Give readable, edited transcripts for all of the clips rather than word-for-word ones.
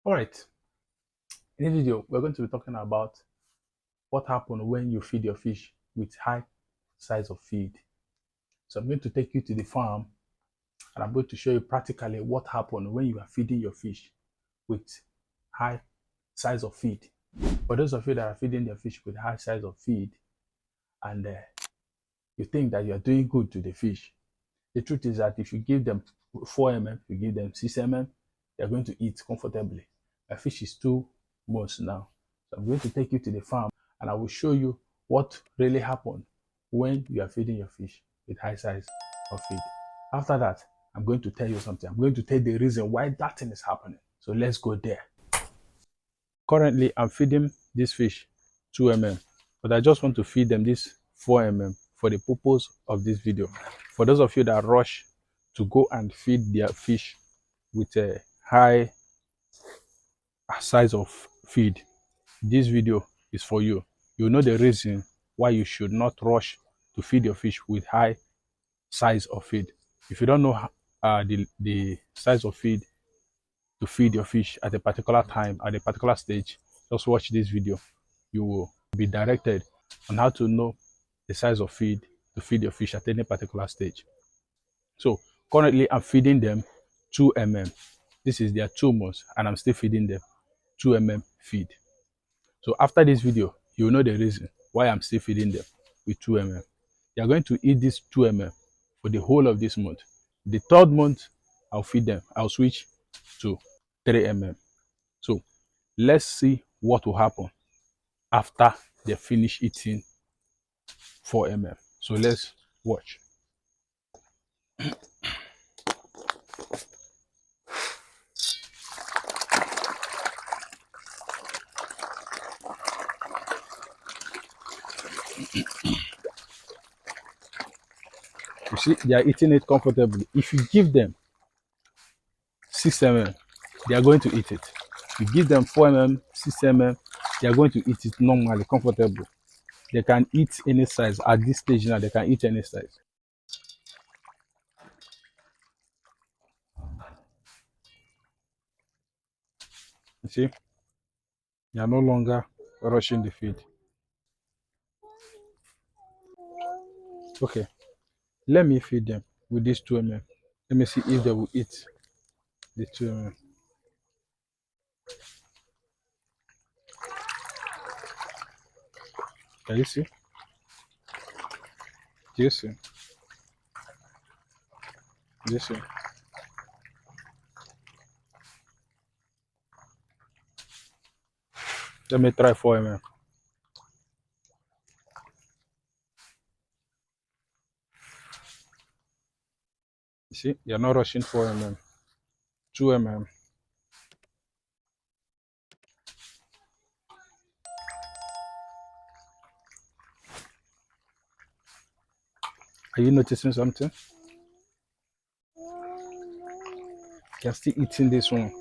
All right, in this video, we're going to be talking about what happens when you feed your fish with high size of feed. So I'm going to take you to the farm and I'm going to show you practically what happens when you are feeding your fish with high size of feed. For those of you that are feeding their fish with high size of feed and you think that you're doing good to the fish, the truth is that if you give them 4 mm, you give them 6 mm, they're going to eat comfortably. My fish is 2 months now. So I'm going to take you to the farm and I will show you what really happened when you are feeding your fish with high size of feed. After that, I'm going to tell you something. I'm going to tell the reason why that thing is happening. So let's go there. Currently, I'm feeding this fish 2 mm, but I just want to feed them this 4 mm for the purpose of this video. For those of you that rush to go and feed their fish with a high size of feed, this video is for you. You know the reason why you should not rush to feed your fish with high size of feed. If you don't know the size of feed to feed your fish at a particular time, at a particular stage, just watch this video. You will be directed on how to know the size of feed to feed your fish at any particular stage. So currently I'm feeding them 2 mm. This is their 2 months and I'm still feeding them 2 mm feed. So after this video, you will know the reason why I'm still feeding them with 2 mm. They are going to eat this 2 mm for the whole of this month. The 3rd month, I'll feed them. I'll switch to 3 mm. So let's see what will happen after they finish eating 4 mm. So let's watch. You see, they are eating it comfortably. If you give them 6 mm, they are going to eat it. You give them 4 mm, 6 mm, they are going to eat it normally, comfortably. They can eat any size. At this stage now, they can eat any size. You see, they are no longer rushing the feed. Okay, let me feed them with this 2 mm. Let me see if they will eat the 2 mm. Can you see? Do you see? Do you see? Let me try 4 mm. You see, you're not rushing 4 mm. 2 mm. Are you noticing something? They're still eating this one.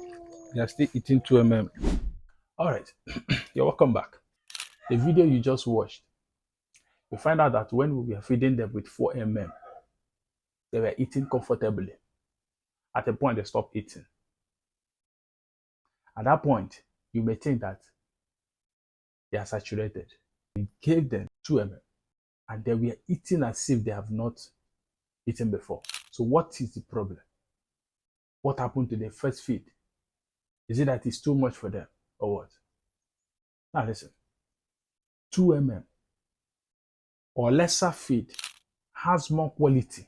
They're still eating 2 mm. All right, you're welcome back. The video you just watched, you find out that when we were feeding them with 4 mm, they were eating comfortably. At a point, they stopped eating. At that point, you may think that they are saturated. We gave them 2 mm and they were eating as if they have not eaten before. So what is the problem? What happened to the first feed? Is it that it's too much for them or what? Now listen, 2 mm or lesser feed has more quality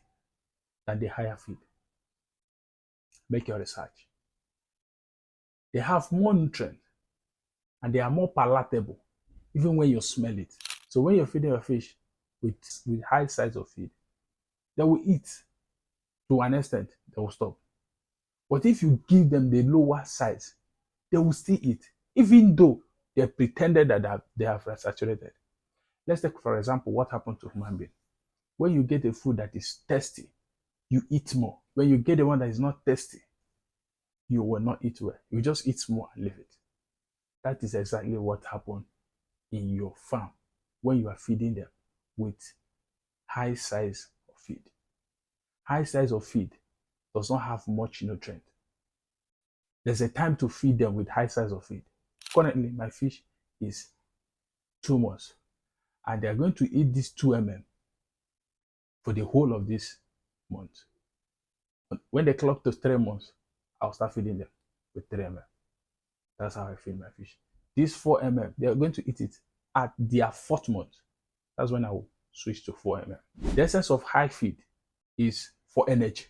than the higher feed. Make your research. They have more nutrients and they are more palatable even when you smell it. So when you're feeding your fish with high size of feed, they will eat to an extent, they will stop. But if you give them the lower size, they will still eat, even though they pretended that they have saturated. Let's take, for example, what happened to human being. When you get a food that is tasty, you eat more. When you get the one that is not tasty, you will not eat well. You just eat more and leave it. That is exactly what happened in your farm when you are feeding them with high size of feed. High size of feed does not have much nutrient. there's a time to feed them with high size of feed. Currently, my fish is 2 months, and they are going to eat this 2 mm for the whole of this month. When they clock to 3 months, I'll start feeding them with 3 mm. That's how I feed my fish. This 4 mm, they are going to eat it at their 4th month. That's when I will switch to 4 mm. The essence of high feed is for energy.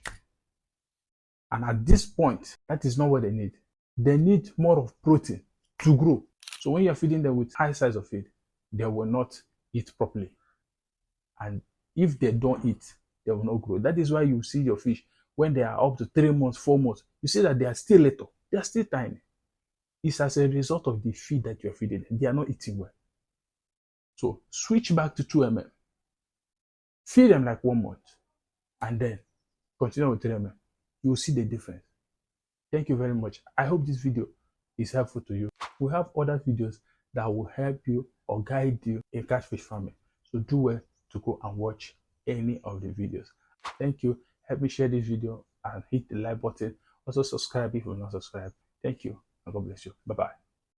And at this point, that is not what they need. They need more of protein to grow. So when you're feeding them with high size of feed, they will not eat properly. And if they don't eat, they will not grow. That is why you see your fish, when they are up to 3 months, 4 months, you see that they are still little. They are still tiny. It's as a result of the feed that you're feeding them. They are not eating well. So switch back to 2 mm. Feed them like 1 month. And then continue with 3 mm. You will see the difference. Thank you very much. I hope this video is helpful to you. We have other videos that will help you or guide you in catfish farming. So do well to go and watch any of the videos. Thank you. Help me share this video and hit the like button. Also subscribe if you're not subscribed. Thank you and God bless you. Bye-bye.